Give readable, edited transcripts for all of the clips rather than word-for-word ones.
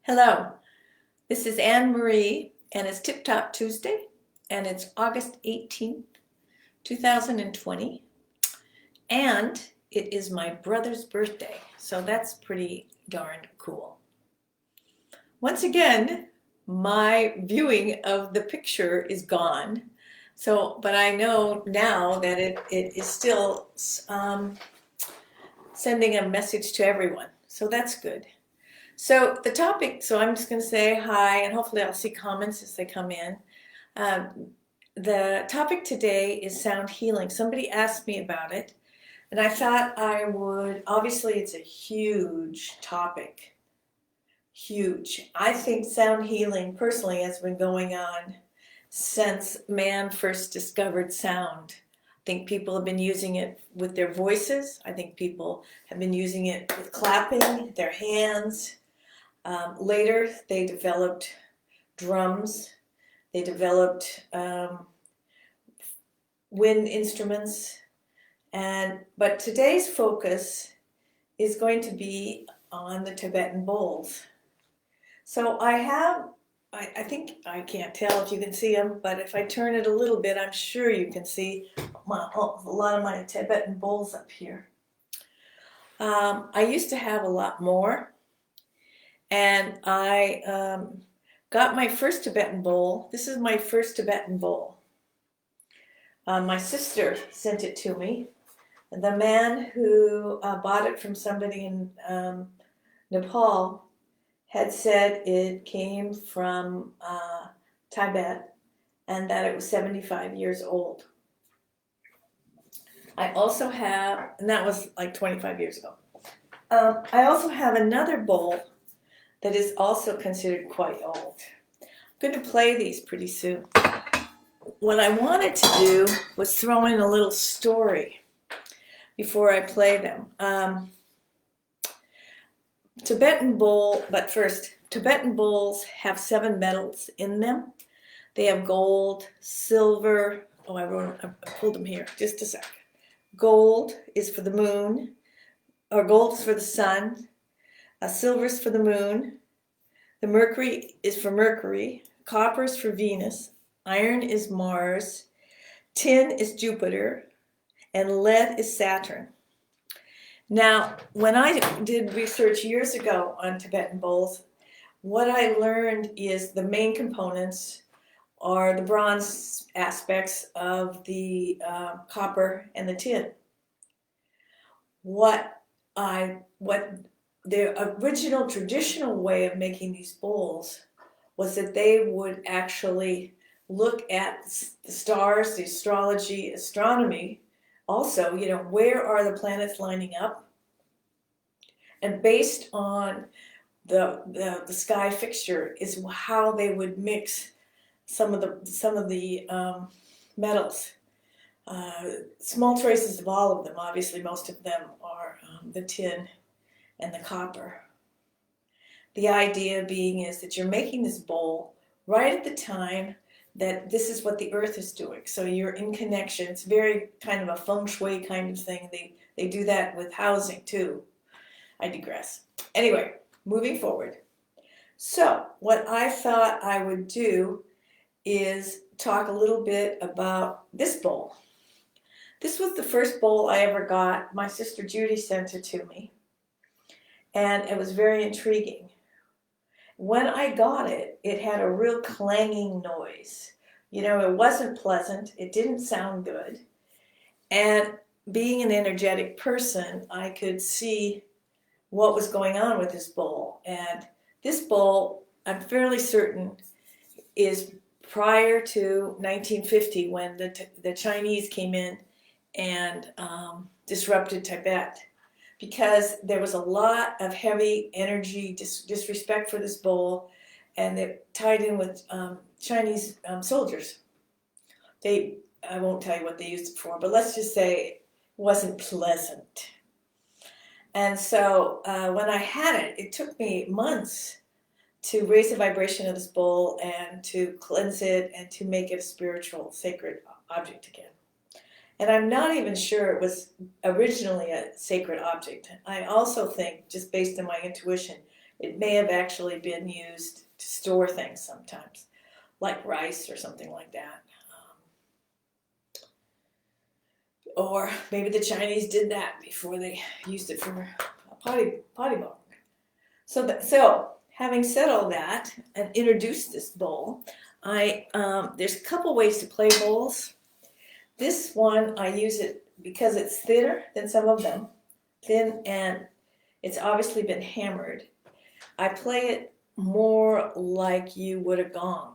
Hello, this is Anne Marie, and it's TipTop Tuesday, and it's August 18th, 2020, and it is my brother's birthday, so that's pretty darn cool. Once again, my viewing of the picture is gone, but I know now that it is still sending a message to everyone, so that's good. So the topic, so I'm just going to say hi, and hopefully I'll see comments as they come in. The topic today is sound healing. Somebody asked me about it, and I thought I would, obviously it's a huge topic, huge. I think sound healing personally has been going on since man first discovered sound. I think people have been using it with their voices. I think people have been using it with clapping, their hands. Later, they developed drums, they developed wind instruments, but today's focus is going to be on the Tibetan bowls. So I think, I can't tell if you can see them, but if I turn it a little bit, I'm sure you can see a lot of my Tibetan bowls up here. I used to have a lot more. And I got my first Tibetan bowl. This is my first Tibetan bowl. My sister sent it to me. The man who bought it from somebody in Nepal had said it came from Tibet and that it was 75 years old. I also have, and that was like 25 years ago. I also have another bowl that is also considered quite old. I'm going to play these pretty soon. What I wanted to do was throw in a little story before I play them. Tibetan bowl, but first, Tibetan bowls have 7 metals in them. They have gold, silver, I pulled them here, just a sec. Gold is for the moon, or gold is for the sun. Silver is for the moon. The mercury is for Mercury. Copper is for Venus. Iron is Mars. Tin is Jupiter. And lead is Saturn. Now, when I did research years ago on Tibetan bowls, what I learned is the main components are the bronze aspects of the copper and the tin. What the original traditional way of making these bowls was that they would actually look at the stars, the astrology, astronomy, also, where are the planets lining up? And based on the sky fixture is how they would mix some of the metals. Small traces of all of them, obviously most of them are the tin and the copper. The idea being is that you're making this bowl right at the time that this is what the earth is doing. So you're in connection. It's very kind of a feng shui kind of thing. They do that with housing too. I digress. Anyway, moving forward. So what I thought I would do is talk a little bit about this bowl. This was the first bowl I ever got. My sister Judy sent it to me. And it was very intriguing. When I got it, it had a real clanging noise. It wasn't pleasant. It didn't sound good. And being an energetic person, I could see what was going on with this bowl. And this bowl, I'm fairly certain, is prior to 1950 when the Chinese came in and disrupted Tibet. Because there was a lot of heavy energy, disrespect for this bowl, and it tied in with Chinese soldiers. I won't tell you what they used it for, but let's just say it wasn't pleasant. And so when I had it, it took me months to raise the vibration of this bowl and to cleanse it and to make it a spiritual, sacred object again. And I'm not even sure it was originally a sacred object. I also think, just based on my intuition, It may have actually been used to store things sometimes, like rice or something like that. Or maybe the Chinese did that before they used it for a potty bowl. So having said all that and introduced this bowl, there's a couple ways to play bowls. This one, I use it because it's thinner than some of them, thin, and it's obviously been hammered. I play it more like you would a gong.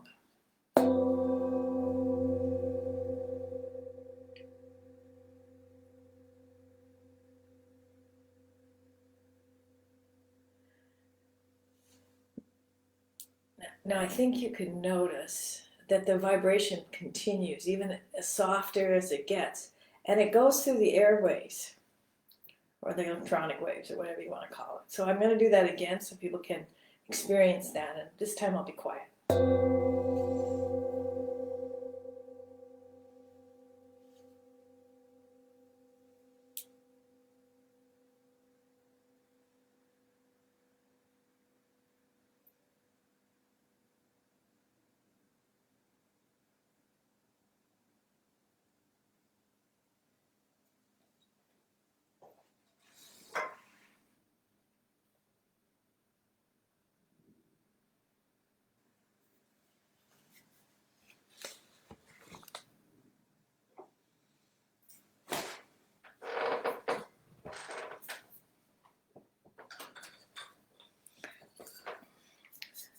Now I think you can notice that the vibration continues, even as softer as it gets, and it goes through the airways, or the electronic waves, or whatever you want to call it. So I'm going to do that again so people can experience that, and this time I'll be quiet.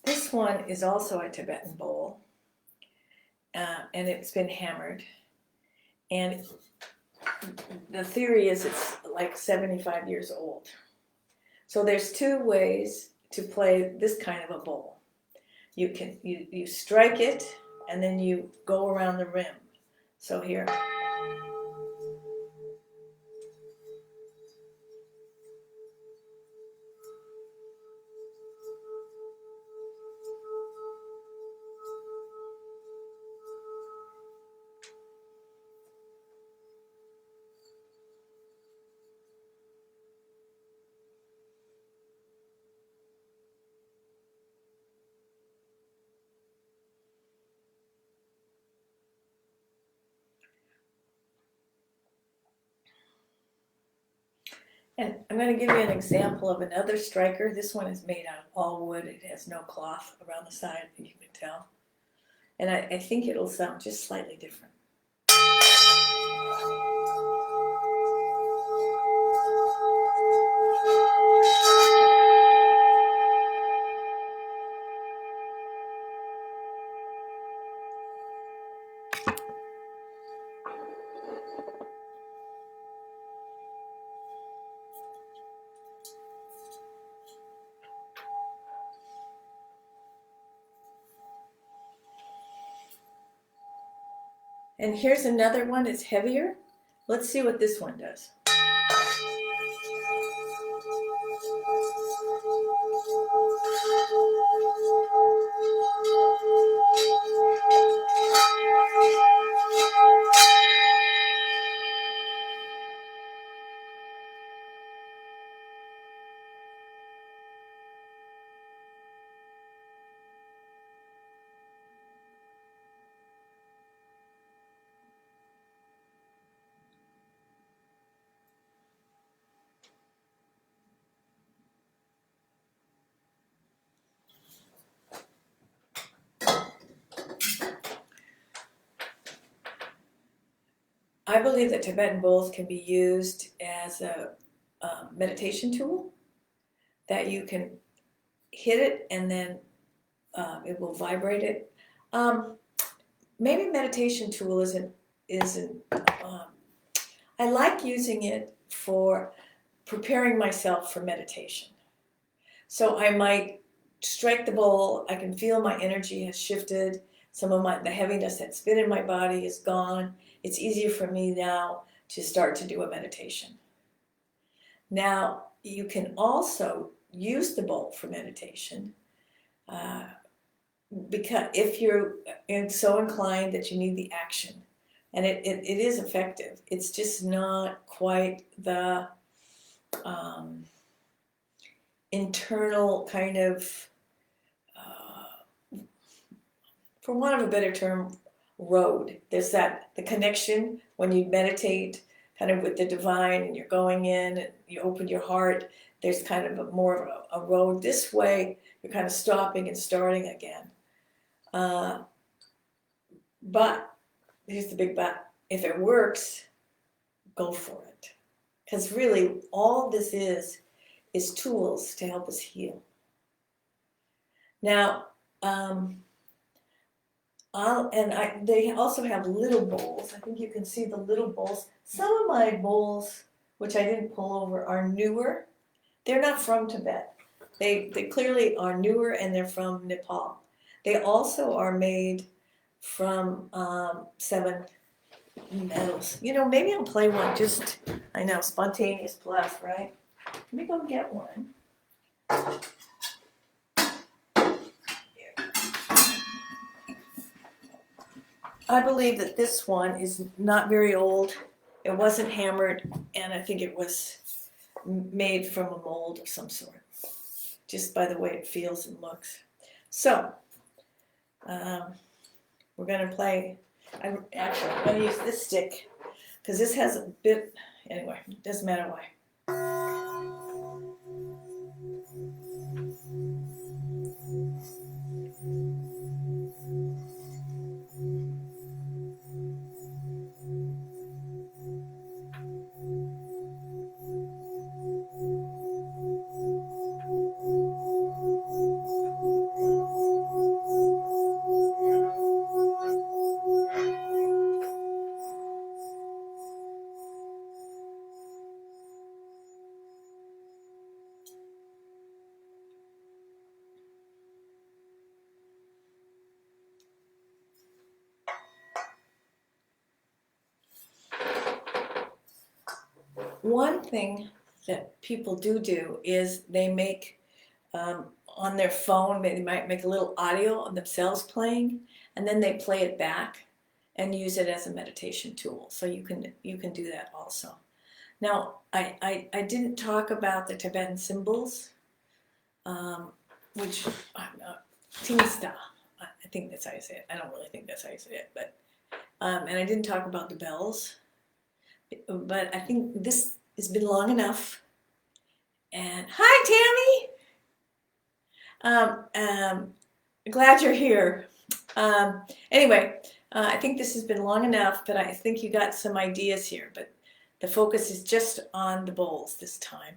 This one is also a Tibetan bowl, and it's been hammered. And the theory is it's like 75 years old. So there's two ways to play this kind of a bowl. You strike it, and then you go around the rim. So here. And I'm going to give you an example of another striker. This one is made out of all wood. It has no cloth around the side, you can tell. And I think it'll sound just slightly different. And here's another one. It's heavier. Let's see what this one does. I believe that Tibetan bowls can be used as a meditation tool, that you can hit it and then it will vibrate it. Maybe meditation tool isn't. I like using it for preparing myself for meditation. So I might strike the bowl. I can feel my energy has shifted. Some of the heaviness that's been in my body is gone. It's easier for me now to start to do a meditation. Now, you can also use the bowl for meditation because if you're so inclined that you need the action, and it is effective. It's just not quite the internal kind of, for want of a better term, road. There's the connection when you meditate kind of with the divine and you're going in and you open your heart. There's kind of more of a road. This way, you're kind of stopping and starting again. But, here's the big but, if it works, go for it. Because really, all this is tools to help us heal. Now, they also have little bowls. I think you can see the little bowls. Some of my bowls, which I didn't pull over, are newer. They're not from Tibet. They clearly are newer, and they're from Nepal. They also are made from 7 metals. You know, maybe I'll play one. Just, I know, spontaneous bluff, right? Let me go get one. I believe that this one is not very old. It wasn't hammered, and I think it was made from a mold of some sort, just by the way it feels and looks. So, we're going to play. I'm going to use this stick, because this has a bit, anyway, it doesn't matter why. One thing that people do is they make, on their phone, they might make a little audio of themselves playing, and then they play it back and use it as a meditation tool. So you can do that also. Now, I didn't talk about the Tibetan symbols, which, Tingsta, I think that's how you say it. I don't really think that's how you say it, but, and I didn't talk about the bells. But I think this has been long enough. And hi, Tammy. Glad you're here. Anyway, I think this has been long enough, but I think you got some ideas here. But the focus is just on the bowls this time.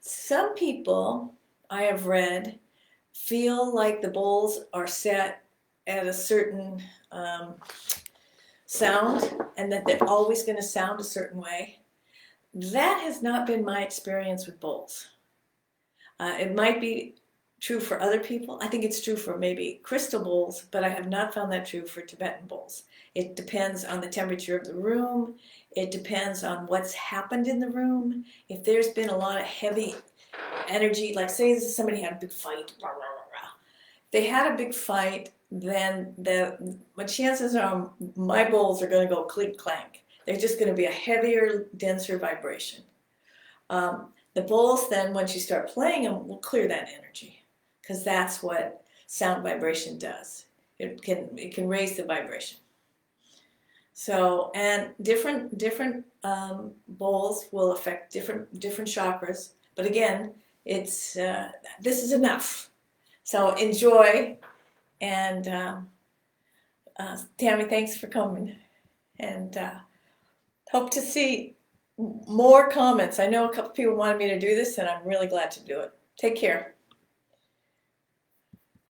Some people, I have read, feel like the bowls are set at a certain sound, and that they're always going to sound a certain way. That has not been my experience with bowls. It might be true for other people. I think it's true for maybe crystal bowls, but I have not found that true for Tibetan bowls. It depends on the temperature of the room. It depends on what's happened in the room. If there's been a lot of heavy energy, like say somebody had a big fight, rah, rah, rah, rah. They had a big fight, then my chances are my bowls are going to go clink clank. They're just going to be a heavier, denser vibration. The bowls then, once you start playing them, will clear that energy, because that's what sound vibration does. It can raise the vibration. So, and different bowls will affect different chakras. But again, it's this is enough. So enjoy. And Tammy, thanks for coming, and hope to see more comments. I know a couple people wanted me to do this, and I'm really glad to do it. Take care.